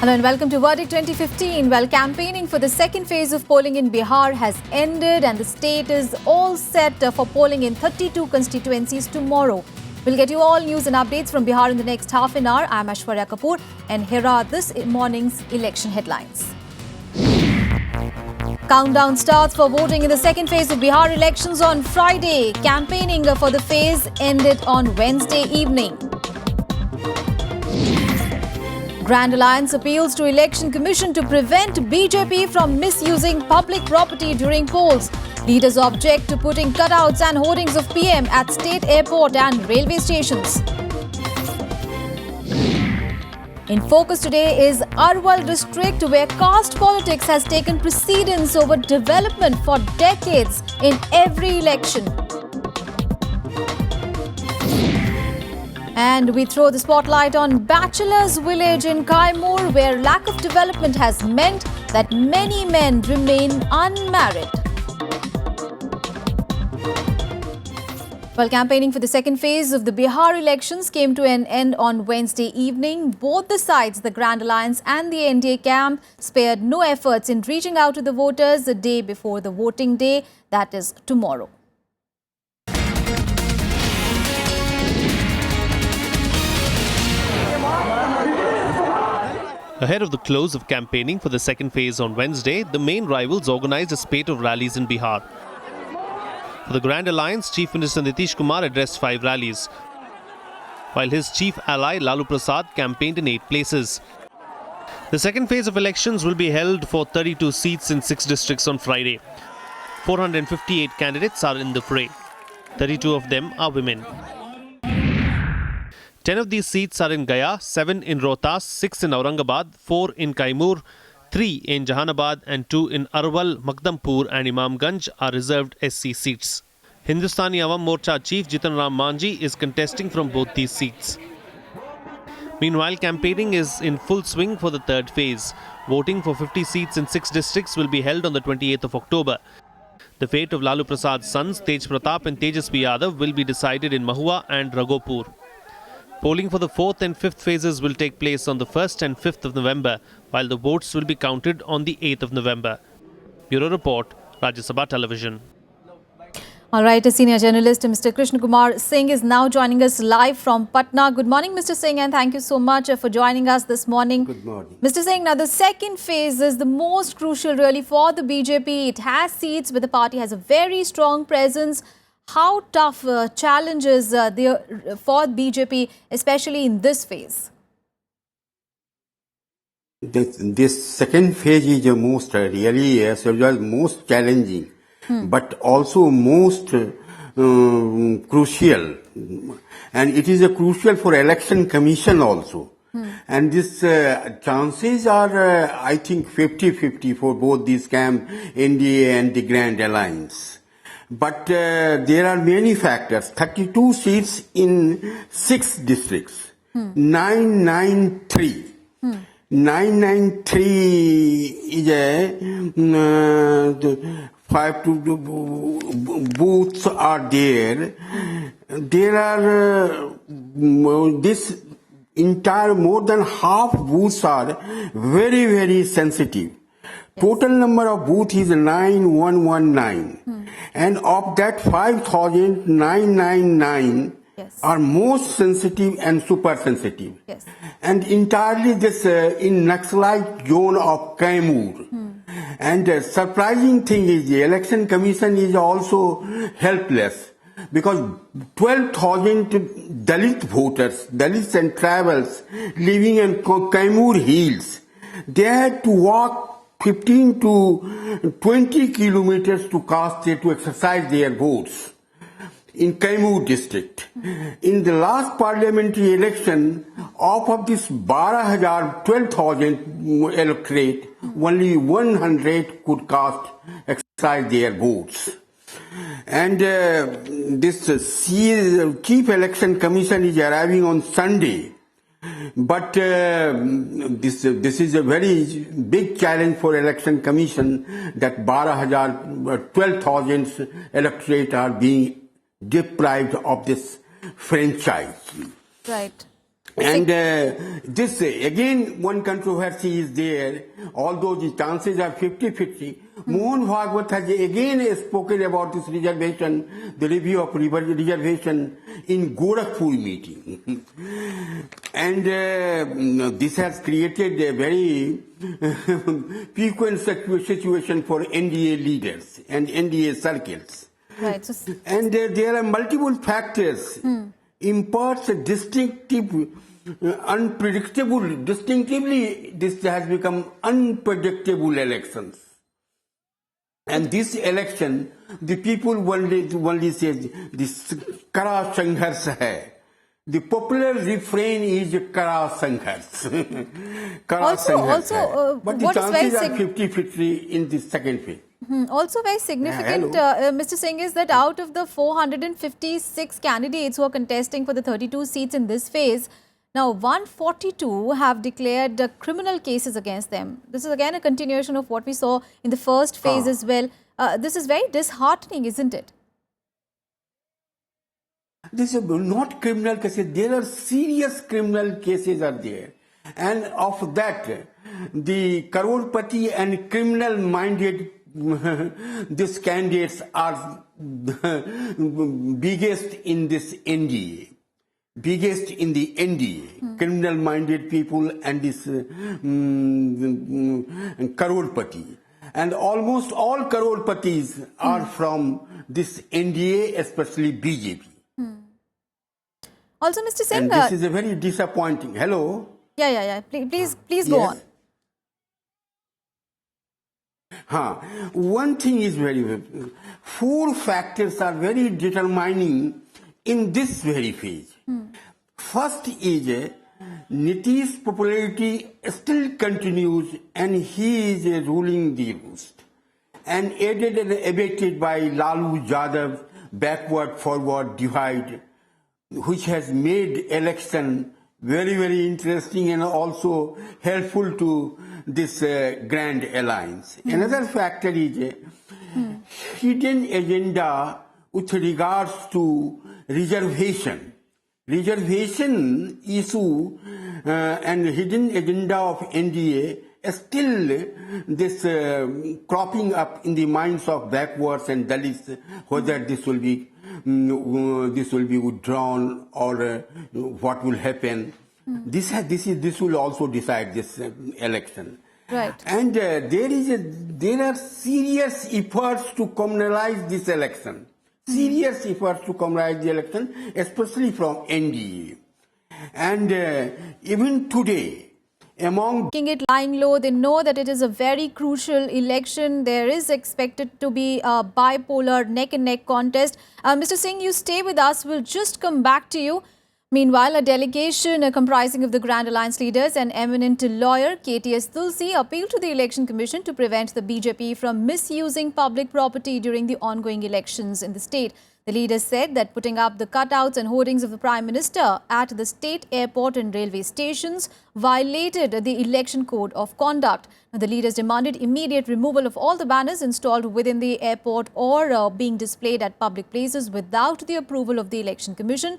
Hello and welcome to Verdict 2015. Well, campaigning for the second phase of polling in Bihar has ended and the state is all set for polling in 32 constituencies tomorrow. We'll get you all news and updates from Bihar in the next half an hour. I'm Aishwarya Kapoor and here are this morning's election headlines. Countdown starts for voting in the second phase of Bihar elections on Friday. Campaigning for the phase ended on Wednesday evening. Grand Alliance appeals to Election Commission to prevent BJP from misusing public property during polls. Leaders object to putting cutouts and hoardings of PM at state airport and railway stations. In focus today is Arwal district, where caste politics has taken precedence over development for decades in every election. And we throw the spotlight on Bachelor's Village in Kaimur, where lack of development has meant that many men remain unmarried. Well, campaigning for the second phase of the Bihar elections came to an end on Wednesday evening. Both the sides, the Grand Alliance and the NDA camp, spared no efforts in reaching out to the voters the day before the voting day, that is tomorrow. Ahead of the close of campaigning for the second phase on Wednesday, the main rivals organized a spate of rallies in Bihar. For the Grand Alliance, Chief Minister Nitish Kumar addressed 5 rallies, while his chief ally Lalu Prasad campaigned in 8 places. The second phase of elections will be held for 32 seats in 6 districts on Friday. 458 candidates are in the fray. 32 of them are women. 10 of these seats are in Gaya, 7 in Rohtas, 6 in Aurangabad, 4 in Kaimur, 3 in Jahanabad and 2 in Arwal, Makdampur and Imamganj are reserved SC seats. Hindustani Awam Morcha Chief Jitan Ram Manjhi is contesting from both these seats. Meanwhile, campaigning is in full swing for the third phase. Voting for 50 seats in 6 districts will be held on the 28th of October. The fate of Lalu Prasad's sons, Tej Pratap and Tejasvi Yadav, will be decided in Mahua and Raghopur. Polling for the 4th and 5th phases will take place on the 1st and 5th of November, while the votes will be counted on the 8th of November. Bureau Report, Rajya Sabha Television. All right, a senior journalist, Mr. Krishna Kumar Singh, is now joining us live from Patna. Good morning, Mr. Singh, and thank you so much for joining us this morning. Good morning. Mr. Singh, now the second phase is the most crucial really for the BJP. It has seats, but the party has a very strong presence. How tough challenges for BJP, especially in this phase? This second phase is the most really as well most challenging, but also most crucial, and it is a crucial for election commission also. And this chances are, I think, 50-50 for both these camp, NDA and the Grand Alliance. But there are many factors. 32 seats in 6 districts. 993. 993 is a 5 booths are there. There are this entire more than half booths are very, very sensitive. Total number of booths is 9119. And of that 5,999 are most sensitive and super sensitive. Yes. And entirely this in Naxalite zone of Kaimur. And the surprising thing is the election commission is also helpless, because 12,000 Dalit voters, Dalits and tribals living in Kaimur hills, they had to walk 15 to 20 kilometers to to exercise their votes in Kaimur district. In the last parliamentary election, of this 12,000 electorate, only 100 could exercise their votes. And this Chief Election Commission is arriving on Sunday. But this is a very big challenge for Election Commission that 12,000 electorate are being deprived of this franchise. Right. And this, again, one controversy is there, although the chances are 50-50. Mohan Bhagwat has again spoken about this reservation, the review of reservation in Gorakhpur meeting. And this has created a very piquant situation for NDA leaders and NDA circles. Right. So, And there are multiple factors. Imparts a distinctively, this has become unpredictable elections. And this election, the people only say, this Kara Sangharsh hai. The popular refrain is Kara Sangharsh. Kara Sangharsh hai. But the what is very chances are 50-50 in the second phase. Also very significant, Mr. Singh, is that out of the 456 candidates who are contesting for the 32 seats in this phase, now 142 have declared criminal cases against them. This is again a continuation of what we saw in the first phase as well. This is very disheartening, isn't it? This is not criminal cases. There are serious criminal cases are there. And of that, the Crorepati and criminal-minded these candidates are biggest in this NDA. Biggest in the NDA. Criminal-minded people and this Crorepati. And almost all Crorepatis are from this NDA, especially BJP. Also, Mr. Singh... And this is a very disappointing. Hello? Yeah. Please go on. One thing is very, four factors are very determining in this very phase. First is Nitish's popularity still continues and he is ruling the roost. And aided and abetted by Lalu Yadav backward-forward divide, which has made election very, very interesting and also helpful to this grand alliance. Another factor is hidden agenda with regards to reservation. Reservation issue and hidden agenda of NDA is still this cropping up in the minds of backwards and Dalits, whether this will be withdrawn or what will happen. This will also decide this election. Right. And there are serious efforts to communalize this election. Serious efforts to communalize the election, especially from NDA. And even today, among Making it lying low, they know that it is a very crucial election. There is expected to be a bipolar neck-and-neck contest. Mr. Singh, you stay with us. We'll just come back to you. Meanwhile, a delegation comprising of the Grand Alliance leaders and eminent lawyer KTS Tulsi appealed to the Election Commission to prevent the BJP from misusing public property during the ongoing elections in the state. The leaders said that putting up the cutouts and hoardings of the Prime Minister at the state airport and railway stations violated the Election Code of Conduct. Now, the leaders demanded immediate removal of all the banners installed within the airport or being displayed at public places without the approval of the Election Commission.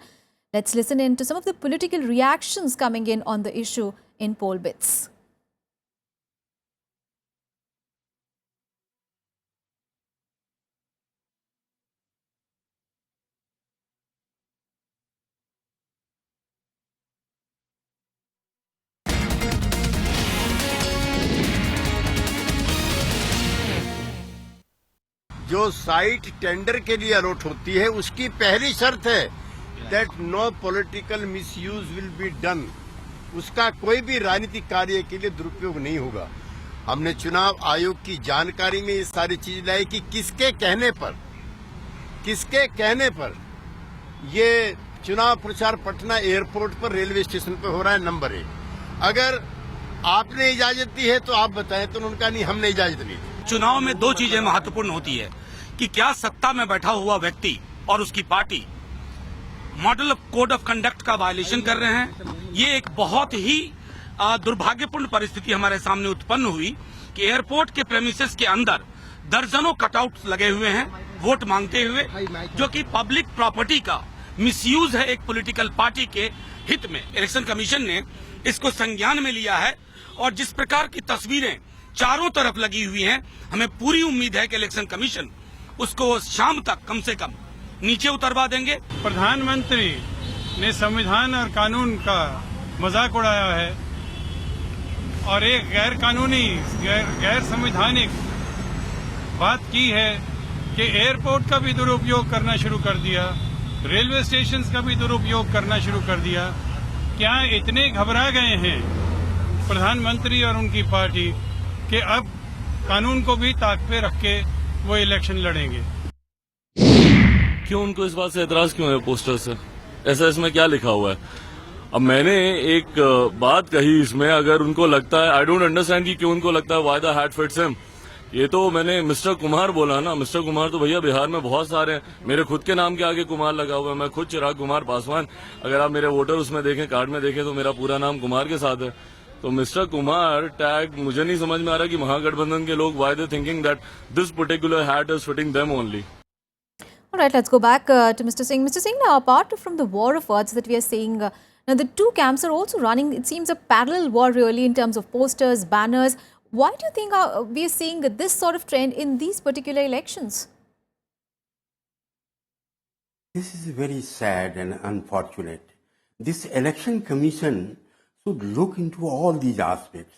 Let's listen in to some of the political reactions coming in on the issue in Poll Bits. जो site tender के लिए allot होती है उसकी पहली शर्त है that no political misuse will be done. उसका कोई भी राजनीतिक कार्य के लिए दुरुपयोग नहीं होगा। हमने चुनाव आयोग की जानकारी में ये सारी चीज लाई कि किसके कहने पर ये चुनाव प्रचार पटना एयरपोर्ट पर रेलवे स्टेशन पर हो रहा है। नंबर 1, अगर आपने इजाजत दी है तो आप बताएं, तो उनका नहीं, हमने इजाजत नहीं दी। चुनाव में दो चीजें महत्वपूर्ण होती है कि क्या सत्ता में बैठा हुआ व्यक्ति और उसकी party model code of conduct का वायलेशन कर रहे हैं। ये एक बहुत ही दुर्भाग्यपूर्ण परिस्थिति हमारे सामने उत्पन्न हुई कि एयरपोर्ट के प्रेमिसेस के अंदर दर्जनों कटआउट लगे हुए हैं वोट मांगते हुए, जो कि पब्लिक प्रॉपर्टी का मिसयूज है एक पॉलिटिकल पार्टी के हित में इलेक्शन कमीशन ने इसको संज्ञान में लिया है और जिस प्रकार की तस्वीरें चारों तरफ लगी हुई हैं, हमें पूरी उम्मीद है कि इलेक्शन कमीशन उसको शाम तक कम से कम नीचे उतरवा देंगे। प्रधानमंत्री ने संविधान और कानून का मजाक उड़ाया है और एक गैर कानूनी गैर संवैधानिक बात की है कि एयरपोर्ट का भी दुरुपयोग करना शुरू कर दिया, रेलवे स्टेशन का भी दुरुपयोग करना शुरू कर दिया। क्या इतने घबरा गए हैं प्रधानमंत्री और उनकी पार्टी कि अब कानून को भी ताक पे रख के वो इलेक्शन लड़ेंगे? क्यों उनको इस बात से एतराज क्यों है पोस्टर से? ऐसा इसमें क्या लिखा हुआ है? अब मैंने एक बात कही इसमें, अगर उनको लगता है, आई डोंट अंडरस्टैंड कि क्यों उनको लगता है why the hat fits him. ये तो मैंने मिस्टर कुमार बोला ना, मिस्टर कुमार तो भैया बिहार में बहुत सारे हैं, मेरे खुद के नाम के आगे कुमार लगा हुआ है। मैं खुद चिराग कुमार पासवान, अगर आप मेरे वोटर उसमें देखें, कार्ड में देखें तो मेरा पूरा नाम कुमार के साथ है। तो मिस्टर कुमार टैग मुझे नहीं समझ में आ रहा कि महागठबंधन के लोग why they thinking that this particular hat is fitting them only. All right, let's go back to Mr. Singh. Mr. Singh, now apart from the war of words that we are seeing, now the two camps are also running, it seems, a parallel war really in terms of posters, banners. Why do you think we are seeing this sort of trend in these particular elections? This is very sad and unfortunate. This election commission should look into all these aspects.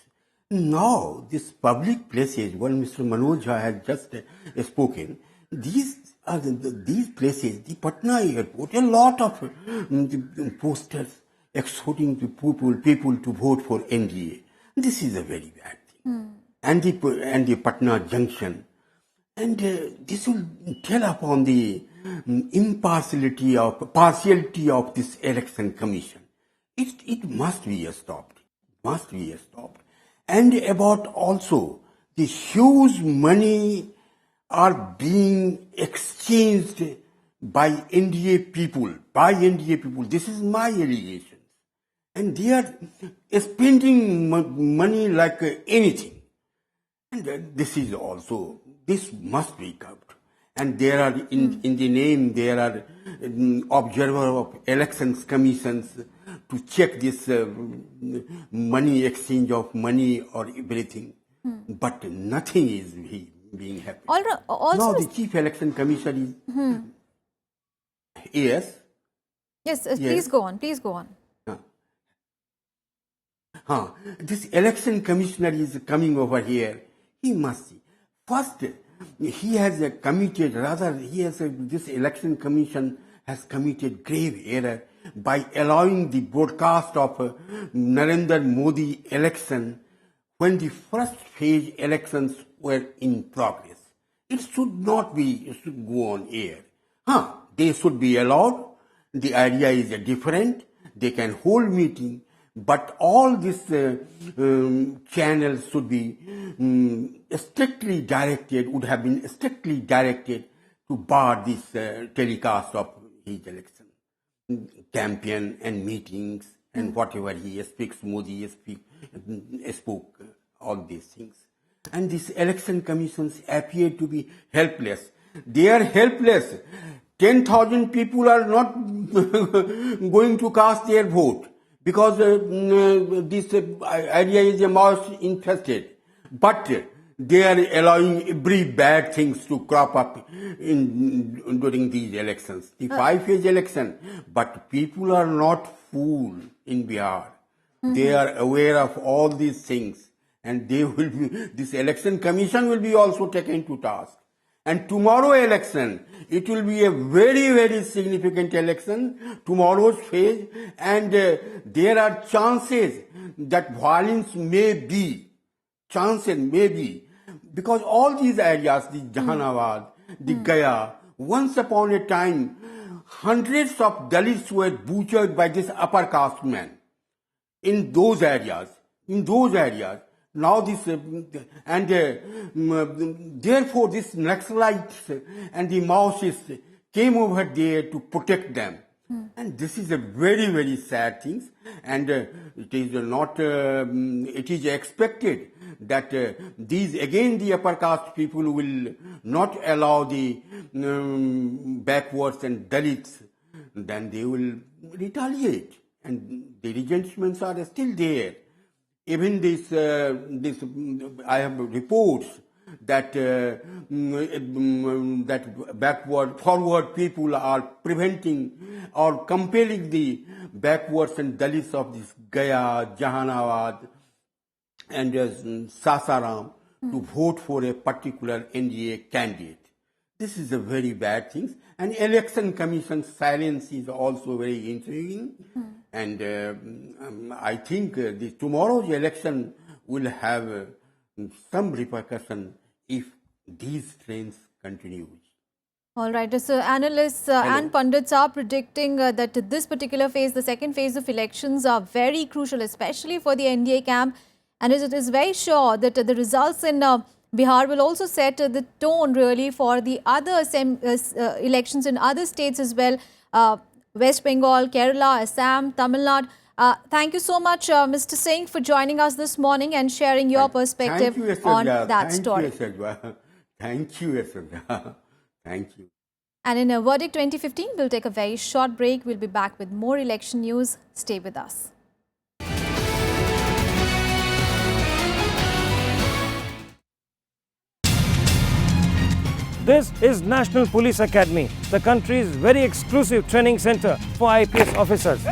Now, these public places, well, Mr. Manoj Jha has just spoken, these places, the Patna airport, a lot of posters exhorting to people to vote for NDA. This is a very bad thing. And the Patna junction. And this will tell upon the partiality of this election commission. It must be stopped. Must be stopped. And about also the huge money are being exchanged by NDA people. This is my allegation. And they are spending money like anything. And this must be curbed. And there are, in the name, there are observer of elections commissions to check this money, exchange of money or everything. But nothing is being happened. Also, now the Chief Election Commissioner is... Yes? Yes, please go on. Please go on. This election commissioner is coming over here. He must see. First, he has committed, this election commission has committed grave error by allowing the broadcast of Narendra Modi election when the first phase elections were in progress. It should not be, it should go on air. They should be allowed. The idea is different. They can hold meeting. But all these channels should be would have been strictly directed to bar this telecast of his election campaign and meetings and whatever he speaks, Modi spoke, all these things. And these election commissions appear to be helpless. They are helpless. 10,000 people are not going to cast their vote, because this area is a mouse infested. But they are allowing every bad things to crop up during these elections. The 5-phase election. But people are not fooled in Bihar. They are aware of all these things. And this election commission will be also taken to task. And tomorrow election, it will be a very, very significant election, tomorrow's phase, and there are chances that violence may be, because all these areas, the Jahanabad, the Gaya, once upon a time, hundreds of Dalits were butchered by this upper caste man in those areas. Now this, therefore this Naxalites and the Maoists came over there to protect them. And this is a very, very sad thing. And it is expected that the upper caste people will not allow the backwards and Dalits. Then they will retaliate. and the resentments are still there. Even I have reports that forward people are preventing or compelling the backwards and Dalits of this Gaya, Jahanabad, and Sasaram to vote for a particular NDA candidate. This is a very bad thing. And election commission silence is also very intriguing. And I think tomorrow's election will have some repercussion if these trends continue. All right. So analysts and pundits are predicting that this particular phase, the second phase of elections, are very crucial, especially for the NDA camp. And it is very sure that the results in Bihar will also set the tone really for the other elections in other states as well. West Bengal, Kerala, Assam, Tamil Nadu. Thank you so much, Mr. Singh, for joining us this morning and sharing your perspective on that story. Thank you, Yasudha. Thank you. And in a Verdict 2015, we'll take a very short break. We'll be back with more election news. Stay with us. This is National Police Academy, the country's very exclusive training center for IPS officers.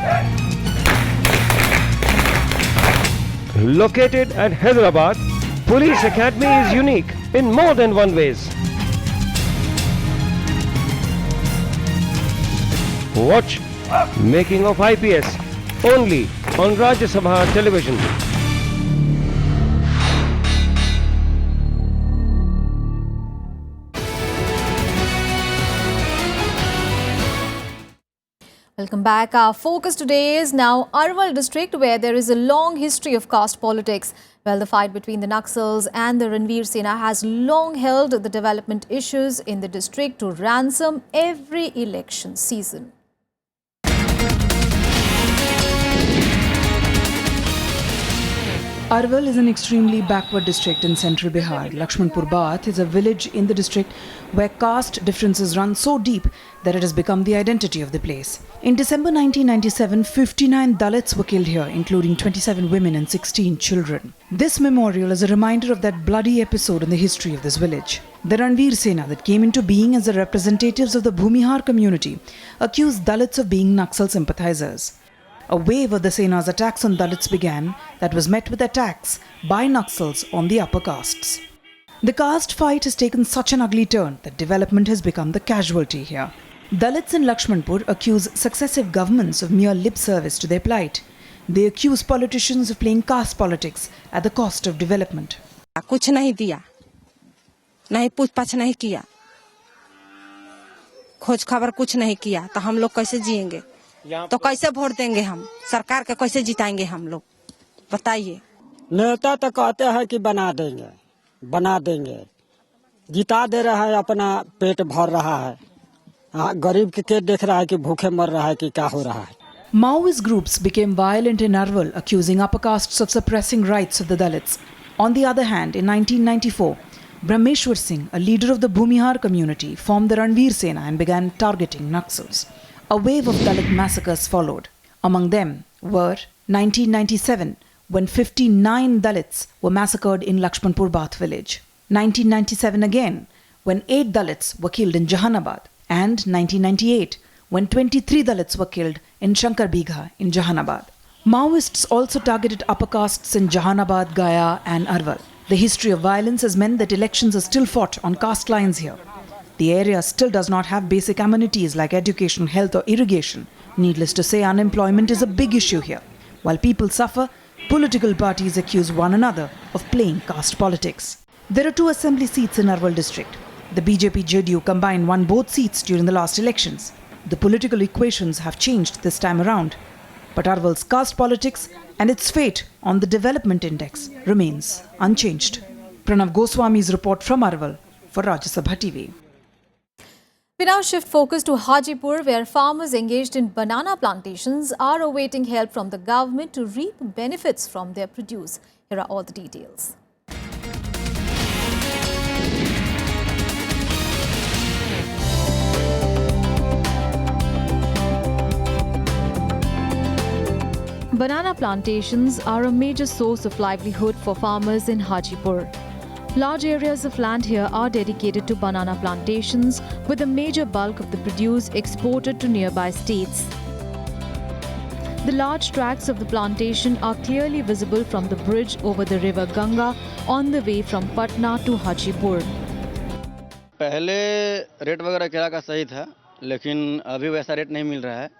Located at Hyderabad, Police Academy is unique in more than one ways. Watch Making of IPS only on Rajya Sabha television. Welcome back. Our focus today is now Arwal district, where there is a long history of caste politics. Well, the fight between the Naxals and the Ranveer Sena has long held the development issues in the district to ransom every election season. Arwal is an extremely backward district in central Bihar. Lakshmanpur Bath is a village in the district where caste differences run so deep that it has become the identity of the place. In December 1997, 59 Dalits were killed here, including 27 women and 16 children. This memorial is a reminder of that bloody episode in the history of this village. The Ranveer Sena that came into being as the representatives of the Bhumihar community accused Dalits of being Naxal sympathizers. A wave of the Sena's attacks on Dalits began that was met with attacks by Naxals on the upper castes. The caste fight has taken such an ugly turn that development has become the casualty here. Dalits in Lakshmanpur accuse successive governments of mere lip service to their plight. They accuse politicians of playing caste politics at the cost of development. कुछ नहीं दिया, नहीं पूछ-पाछ नहीं किया, खोज खबर कुछ नहीं किया, तो हम लोग कैसे जिएंगे? तो कैसे वोट देंगे हम? सरकार के कैसे जिताएंगे हम लोग? बताइए। नेता तो कहते हैं कि बना देंगे, जिता दे रहा है, अपना पेट भर रहा है, गरीब के देख रहा है कि भूखे मर रहा है कि क्या हो रहा है. Maoist groups became violent in Arwal, accusing upper castes of suppressing rights of the Dalits. On the other hand, in 1994, Brahmeshwar Singh, a leader of the Bhumihar community, formed the Ranveer Sena and began targeting Naxals. A wave of Dalit massacres followed. Among them were 1997, when 59 Dalits were massacred in Lakshmanpur Bath village. 1997 again, when 8 Dalits were killed in Jahanabad. And 1998, when 23 Dalits were killed in Shankar Bigha in Jahanabad. Maoists also targeted upper castes in Jahanabad, Gaya and Arwal. The history of violence has meant that elections are still fought on caste lines here. The area still does not have basic amenities like education, health or irrigation. Needless to say, unemployment is a big issue here. While people suffer, political parties accuse one another of playing caste politics. There are 2 assembly seats in Arwal district. The BJP-JDU combined won both seats during the last elections. The political equations have changed this time around. But Arwal's caste politics and its fate on the development index remains unchanged. Pranav Goswami's report from Arwal for Rajya Sabha TV. We now shift focus to Hajipur, where farmers engaged in banana plantations are awaiting help from the government to reap benefits from their produce. Here are all the details. Banana plantations are a major source of livelihood for farmers in Hajipur. Large areas of land here are dedicated to banana plantations, with a major bulk of the produce exported to nearby states. The large tracts of the plantation are clearly visible from the bridge over the river Ganga on the way from Patna to Hajipur. पहले rate वगैरह केला का सही था, लेकिन अभी वैसा rate नहीं मिल रहा है।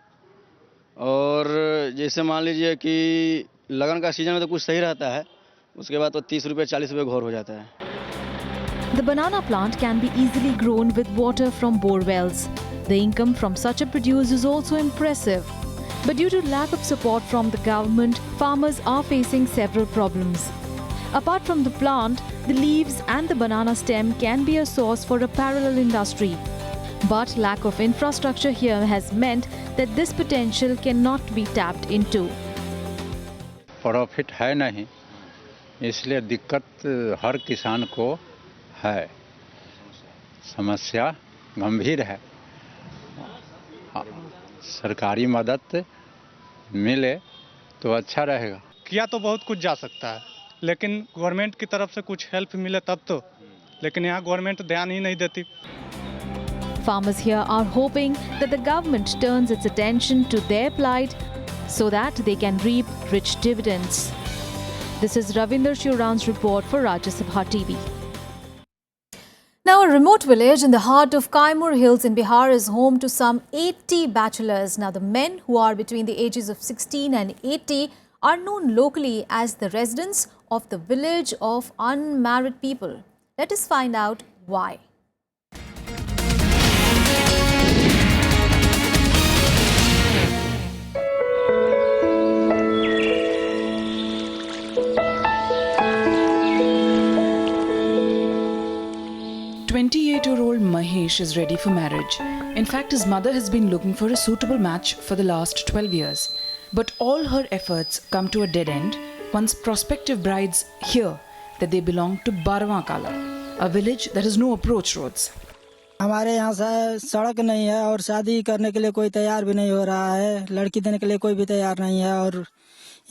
और जैसे मान लीजिए कि लगन का सीजन में तो कुछ सही रहता है, उसके बाद तो 30 रुपए 40 रुपए घोर हो जाता है। The banana plant can be easily grown with water from bore wells. The income from such a produce is also impressive. But due to lack of support from the government, farmers are facing several problems. Apart from the plant, the leaves and the banana stem can be a source for a parallel industry. But lack of infrastructure here has meant that this potential cannot be tapped into. Profit है नहीं, इसलिए दिक्कत हर किसान को है। समस्या गंभीर है। सरकारी मदद मिले तो अच्छा रहेगा। किया तो बहुत कुछ जा सकता है, लेकिन गवर्नमेंट की तरफ से कुछ हेल्प मिले तब तो, लेकिन यहाँ गवर्नमेंट ध्यान ही नहीं देती। Farmers here are hoping that the government turns its attention to their plight so that they can reap rich dividends. This is Ravinder Shiran's report for Rajya Sabha TV. Now, a remote village in the heart of Kaimur Hills in Bihar is home to some 80 bachelors. Now, the men, who are between the ages of 16 and 80, are known locally as the residents of the village of unmarried people. Let us find out why. Twenty-eight-year-old Mahesh is ready for marriage. In fact, his mother has been looking for a suitable match for the last 12 years. But all her efforts come to a dead end once prospective brides hear that they belong to Barwa Kala, a village that has no approach roads. हमारे यहाँ से सड़क नहीं है और शादी करने के लिए कोई तैयार भी नहीं हो रहा है। लड़की देने के लिए कोई भी तैयार नहीं है और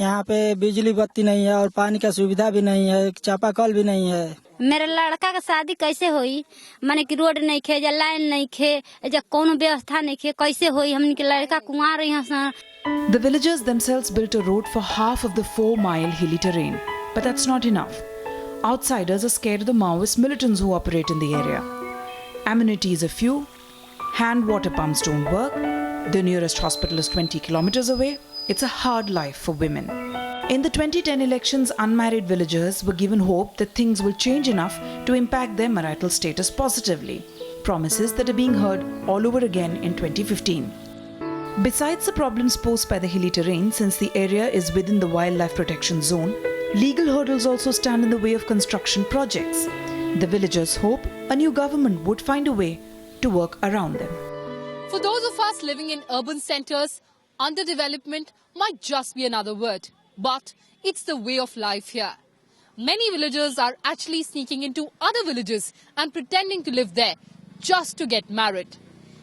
यहाँ पे बिजली बत्ती नहीं है और पानी का सुविधा भी नहीं है, चापाकल भी नहीं है। मेरे लड़का का शादी कैसे होई? माने कि रोड नहीं खे, या लाइन नहीं खे, या कोनो व्यवस्था नहीं खे, कैसे होई? हमन के लड़का कुंवार यहाँ से। The villagers themselves built a road for half of the 4-mile hilly terrain, but that's not enough. Outsiders are scared of the Maoist militants who operate in the area. Amenities are few, hand water pumps don't work, the nearest hospital is 20 kilometers away. It's a hard life for women. In the 2010 elections, unmarried villagers were given hope that things will change enough to impact their marital status positively. Promises that are being heard all over again in 2015. Besides the problems posed by the hilly terrain, since the area is within the wildlife protection zone, legal hurdles also stand in the way of construction projects. The villagers hope a new government would find a way to work around them. For those of us living in urban centres, underdevelopment might just be another word. But it's the way of life here. Many villagers are actually sneaking into other villages and pretending to live there just to get married.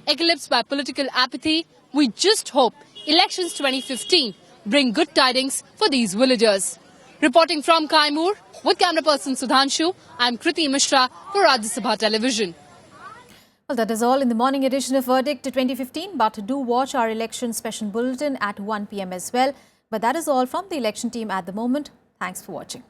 Eclipsed by political apathy, we just hope elections 2015 bring good tidings for these villagers. Reporting from Kaimur, with camera person Sudhanshu, I'm Kriti Mishra for Rajya Sabha Television. Well, that is all in the morning edition of Verdict 2015. But do watch our election special bulletin at 1 p.m. as well. But that is all from the election team at the moment. Thanks for watching.